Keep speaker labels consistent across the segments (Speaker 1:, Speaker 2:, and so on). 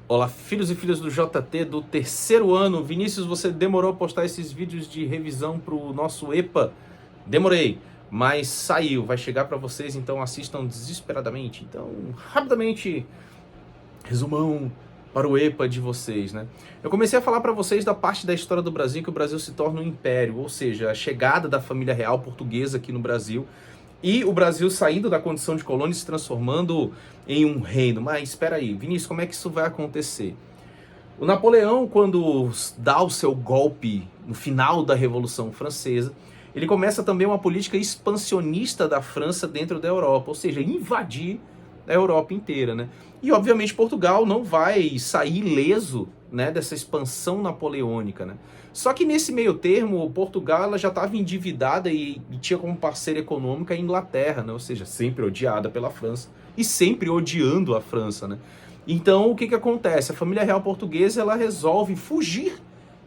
Speaker 1: Olá, filhos e filhas do JT do terceiro ano. Vinícius, você demorou a postar esses vídeos de revisão para o nosso EPA? Demorei, mas saiu, vai chegar para vocês, então assistam desesperadamente. Então, rapidamente, resumão para o EPA de vocês, né? Eu comecei a falar para vocês da parte da história do Brasil, que o Brasil se torna um império, ou seja, a chegada da família real portuguesa aqui no Brasil, e o Brasil saindo da condição de colônia e se transformando em um reino. Mas espera aí, Vinícius, como é que isso vai acontecer? O Napoleão, quando dá o seu golpe no final da Revolução Francesa, ele começa também uma política expansionista da França dentro da Europa, ou seja, invadir a Europa inteira, né? E obviamente Portugal não vai sair ileso, né, dessa expansão napoleônica, né? Só que nesse meio termo, Portugal ela já estava endividada e tinha como parceira econômica a Inglaterra, né? Ou seja, sempre odiada pela França e sempre odiando a França, né? Então, o que que acontece? A família real portuguesa ela resolve fugir,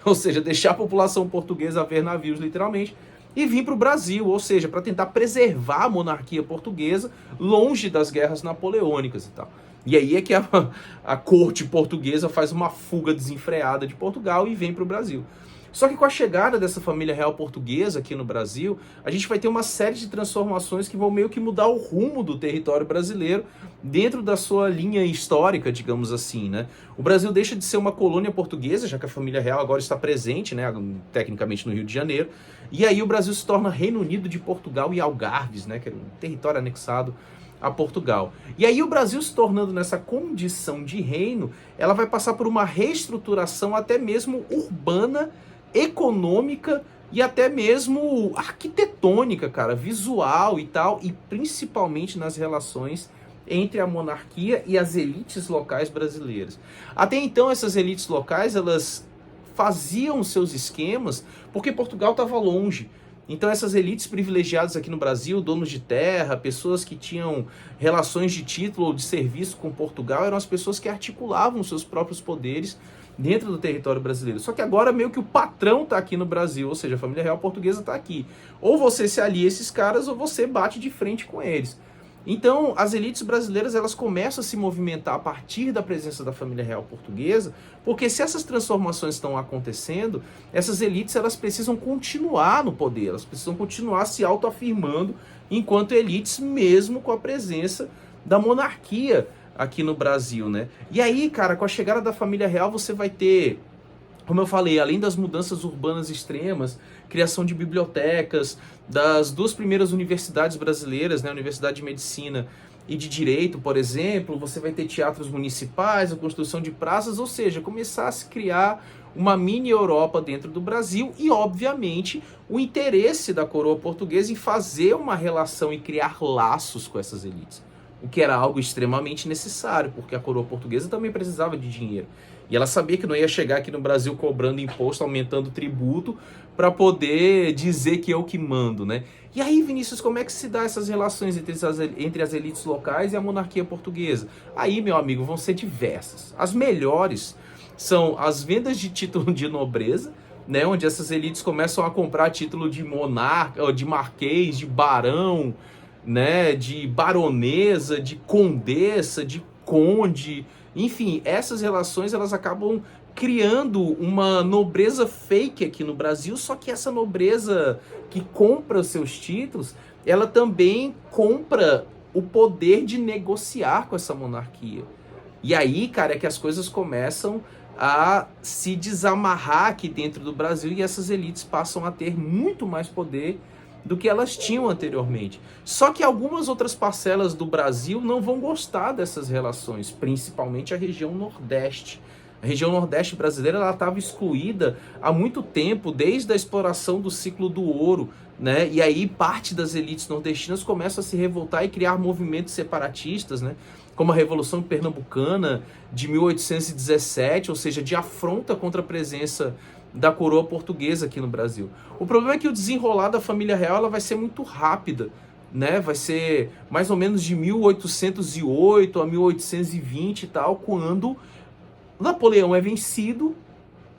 Speaker 1: ou seja, deixar a população portuguesa a ver navios, literalmente, e vir para o Brasil, ou seja, para tentar preservar a monarquia portuguesa longe das guerras napoleônicas e tal. E aí é que a corte portuguesa faz uma fuga desenfreada de Portugal e vem para o Brasil. Só que com a chegada dessa família real portuguesa aqui no Brasil, a gente vai ter uma série de transformações que vão meio que mudar o rumo do território brasileiro dentro da sua linha histórica, digamos assim, né? O Brasil deixa de ser uma colônia portuguesa, já que a família real agora está presente, né, tecnicamente no Rio de Janeiro, e aí o Brasil se torna Reino Unido de Portugal e Algarves, né, que era um território anexado a Portugal. E aí o Brasil se tornando nessa condição de reino, ela vai passar por uma reestruturação até mesmo urbana, econômica e até mesmo arquitetônica, cara, visual e tal, e principalmente nas relações entre a monarquia e as elites locais brasileiras. Até então, essas elites locais, elas faziam seus esquemas porque Portugal estava longe. Então essas elites privilegiadas aqui no Brasil, donos de terra, pessoas que tinham relações de título ou de serviço com Portugal, eram as pessoas que articulavam seus próprios poderes dentro do território brasileiro. Só que agora meio que o patrão está aqui no Brasil, ou seja, a família real portuguesa está aqui. Ou você se alia a esses caras ou você bate de frente com eles. Então, as elites brasileiras elas começam a se movimentar a partir da presença da família real portuguesa, porque se essas transformações estão acontecendo, essas elites elas precisam continuar no poder, elas precisam continuar se autoafirmando enquanto elites, mesmo com a presença da monarquia aqui no Brasil, né? E aí, cara, com a chegada da família real, você vai ter, como eu falei, além das mudanças urbanas extremas, criação de bibliotecas, das duas primeiras universidades brasileiras, né, a Universidade de Medicina e de Direito, por exemplo, você vai ter teatros municipais, a construção de praças, ou seja, começar a se criar uma mini Europa dentro do Brasil e, obviamente, o interesse da coroa portuguesa em fazer uma relação e criar laços com essas elites. O que era algo extremamente necessário, porque a coroa portuguesa também precisava de dinheiro. E ela sabia que não ia chegar aqui no Brasil cobrando imposto, aumentando tributo, para poder dizer que eu que mando, né? E aí, Vinícius, como é que se dá essas relações entre as elites locais e a monarquia portuguesa? Aí, meu amigo, vão ser diversas. As melhores são as vendas de título de nobreza, né? Onde essas elites começam a comprar título de monarca, de marquês, de barão, né, de baronesa, de condessa, de conde, enfim, essas relações elas acabam criando uma nobreza fake aqui no Brasil, só que essa nobreza que compra os seus títulos, ela também compra o poder de negociar com essa monarquia. E aí, cara, é que as coisas começam a se desamarrar aqui dentro do Brasil e essas elites passam a ter muito mais poder do que elas tinham anteriormente. Só que algumas outras parcelas do Brasil não vão gostar dessas relações, principalmente a região Nordeste. A região Nordeste brasileira ela estava excluída há muito tempo, desde a exploração do ciclo do ouro, né? E aí parte das elites nordestinas começam a se revoltar e criar movimentos separatistas, né? Como a Revolução Pernambucana de 1817, ou seja, de afronta contra a presença da coroa portuguesa aqui no Brasil. O problema é que o desenrolar da família real ela vai ser muito rápida, né? Vai ser mais ou menos de 1808 a 1820 e tal, quando Napoleão é vencido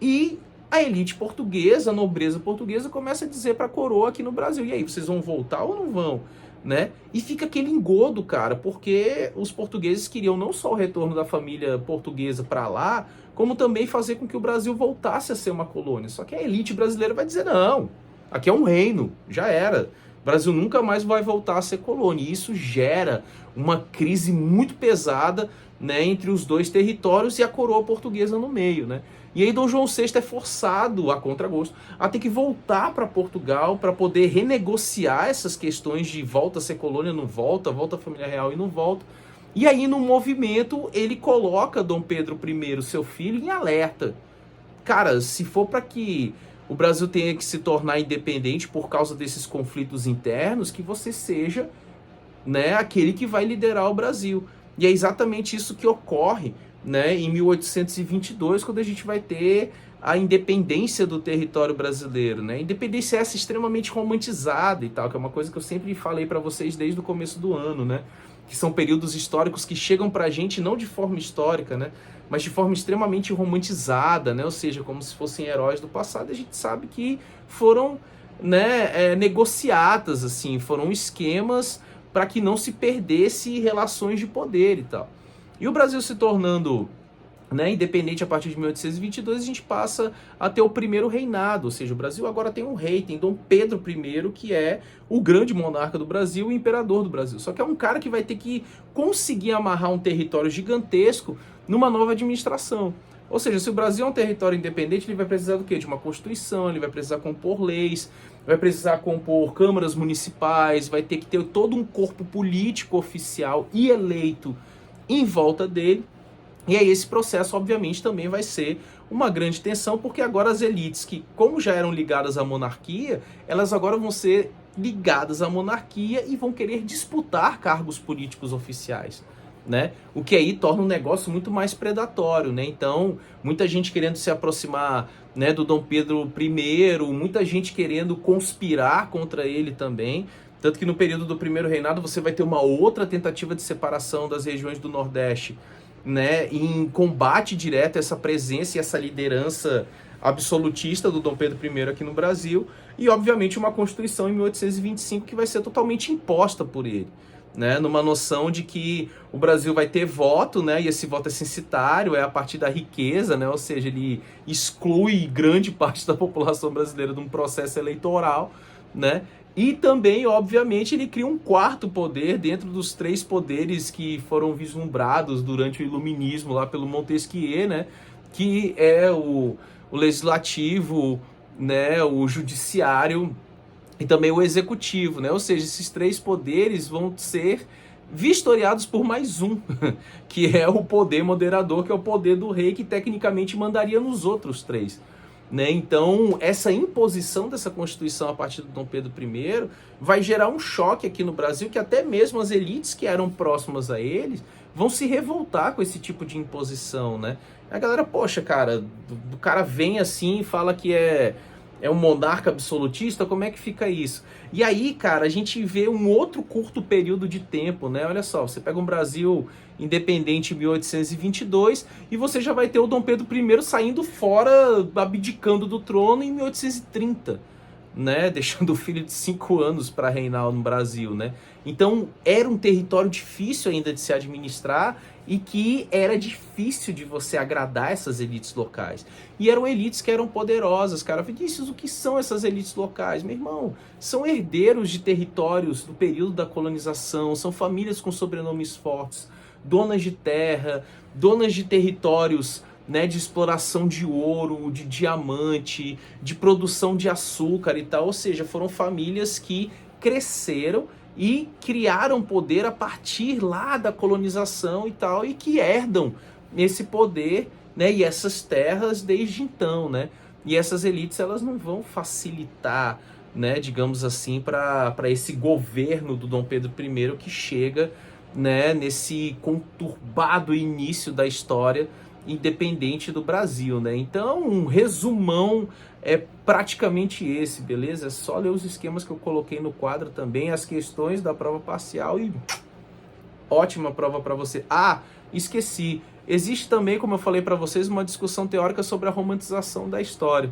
Speaker 1: e a elite portuguesa, a nobreza portuguesa começa a dizer para a coroa aqui no Brasil, e aí, vocês vão voltar ou não vão? né? E fica aquele engodo, cara, porque os portugueses queriam não só o retorno da família portuguesa para lá, como também fazer com que o Brasil voltasse a ser uma colônia. Só que a elite brasileira vai dizer, não, aqui é um reino, já era. O Brasil nunca mais vai voltar a ser colônia. E isso gera uma crise muito pesada, né, entre os dois territórios e a coroa portuguesa no meio, né? E aí Dom João VI é forçado, a contragosto, a ter que voltar para Portugal para poder renegociar essas questões de volta a ser colônia, não volta, volta a família real e não volta. E aí no movimento ele coloca Dom Pedro I, seu filho, em alerta. Cara, se for para que o Brasil tenha que se tornar independente por causa desses conflitos internos, que você seja, né, aquele que vai liderar o Brasil. E é exatamente isso que ocorre, né, em 1822, quando a gente vai ter a independência do território brasileiro, né? Independência essa extremamente romantizada e tal, que é uma coisa que eu sempre falei para vocês desde o começo do ano, né? Que são períodos históricos que chegam pra gente não de forma histórica, né, mas de forma extremamente romantizada, né? Ou seja, como se fossem heróis do passado. A gente sabe que foram, né, negociadas, assim, foram esquemas para que não se perdesse relações de poder e tal. E o Brasil se tornando, né, independente a partir de 1822, a gente passa a ter o primeiro reinado, ou seja, o Brasil agora tem um rei, tem Dom Pedro I, que é o grande monarca do Brasil, o imperador do Brasil. Só que é um cara que vai ter que conseguir amarrar um território gigantesco numa nova administração. Ou seja, se o Brasil é um território independente, ele vai precisar do quê? De uma constituição, ele vai precisar compor leis, vai precisar compor câmaras municipais, vai ter que ter todo um corpo político oficial e eleito em volta dele. E aí esse processo, obviamente, também vai ser uma grande tensão, porque agora as elites que, como já eram ligadas à monarquia, elas agora vão ser ligadas à monarquia e vão querer disputar cargos políticos oficiais, né? O que aí torna um negócio muito mais predatório, né? Então, muita gente querendo se aproximar, né, do Dom Pedro I, muita gente querendo conspirar contra ele também. Tanto que no período do primeiro reinado você vai ter uma outra tentativa de separação das regiões do Nordeste, né, em combate direto a essa presença e essa liderança absolutista do Dom Pedro I aqui no Brasil, e obviamente uma Constituição em 1825 que vai ser totalmente imposta por ele, né, numa noção de que o Brasil vai ter voto, né, e esse voto é censitário, é a partir da riqueza, né, ou seja, ele exclui grande parte da população brasileira de um processo eleitoral, né. E também, obviamente, ele cria um quarto poder dentro dos três poderes que foram vislumbrados durante o Iluminismo lá pelo Montesquieu, né? Que é o legislativo, né? O judiciário e também o executivo, né? Ou seja, esses três poderes vão ser vistoriados por mais um, que é o poder moderador, que é o poder do rei, que tecnicamente mandaria nos outros três, né? Então, essa imposição dessa Constituição a partir do Dom Pedro I vai gerar um choque aqui no Brasil, que até mesmo as elites que eram próximas a eles vão se revoltar com esse tipo de imposição, né? A galera, poxa, cara, o cara vem assim e fala que é um monarca absolutista, como é que fica isso? E aí, cara, a gente vê um outro curto período de tempo, né? Olha só, você pega um Brasil independente em 1822 e você já vai ter o Dom Pedro I saindo fora, abdicando do trono em 1830, né? Deixando o filho de 5 anos para reinar no Brasil, né? Então, era um território difícil ainda de se administrar e que era difícil de você agradar essas elites locais. E eram elites que eram poderosas, cara. Vinícius, o que são essas elites locais? Meu irmão, são herdeiros de territórios do período da colonização, são famílias com sobrenomes fortes, donas de terra, donas de territórios, né, de exploração de ouro, de diamante, de produção de açúcar e tal. Ou seja, foram famílias que cresceram e criaram poder a partir lá da colonização e tal, e que herdam esse poder, né, e essas terras desde então, né? E essas elites, elas não vão facilitar, né, digamos assim, para esse governo do Dom Pedro I que chega, né, nesse conturbado início da história independente do Brasil, né? Então, um resumão é praticamente esse, beleza? É só ler os esquemas que eu coloquei no quadro também, as questões da prova parcial e ótima prova para você. Ah, esqueci. Existe também, como eu falei para vocês, uma discussão teórica sobre a romantização da história.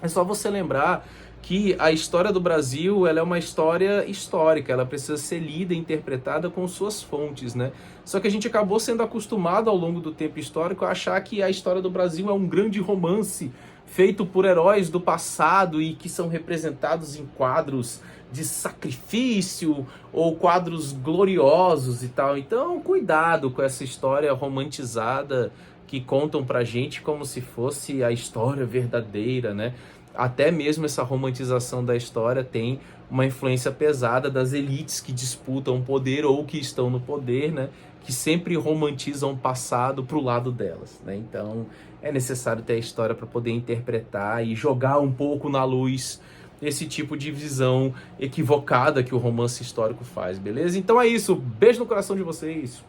Speaker 1: É só você lembrar que a história do Brasil, ela é uma história histórica, ela precisa ser lida e interpretada com suas fontes, né? Só que a gente acabou sendo acostumado ao longo do tempo histórico a achar que a história do Brasil é um grande romance feito por heróis do passado e que são representados em quadros de sacrifício ou quadros gloriosos e tal. Então, cuidado com essa história romantizada que contam pra gente como se fosse a história verdadeira, né? Até mesmo essa romantização da história tem uma influência pesada das elites que disputam o poder ou que estão no poder, né? Que sempre romantizam o passado pro lado delas, né? Então, é necessário ter a história para poder interpretar e jogar um pouco na luz esse tipo de visão equivocada que o romance histórico faz, beleza? Então é isso, beijo no coração de vocês.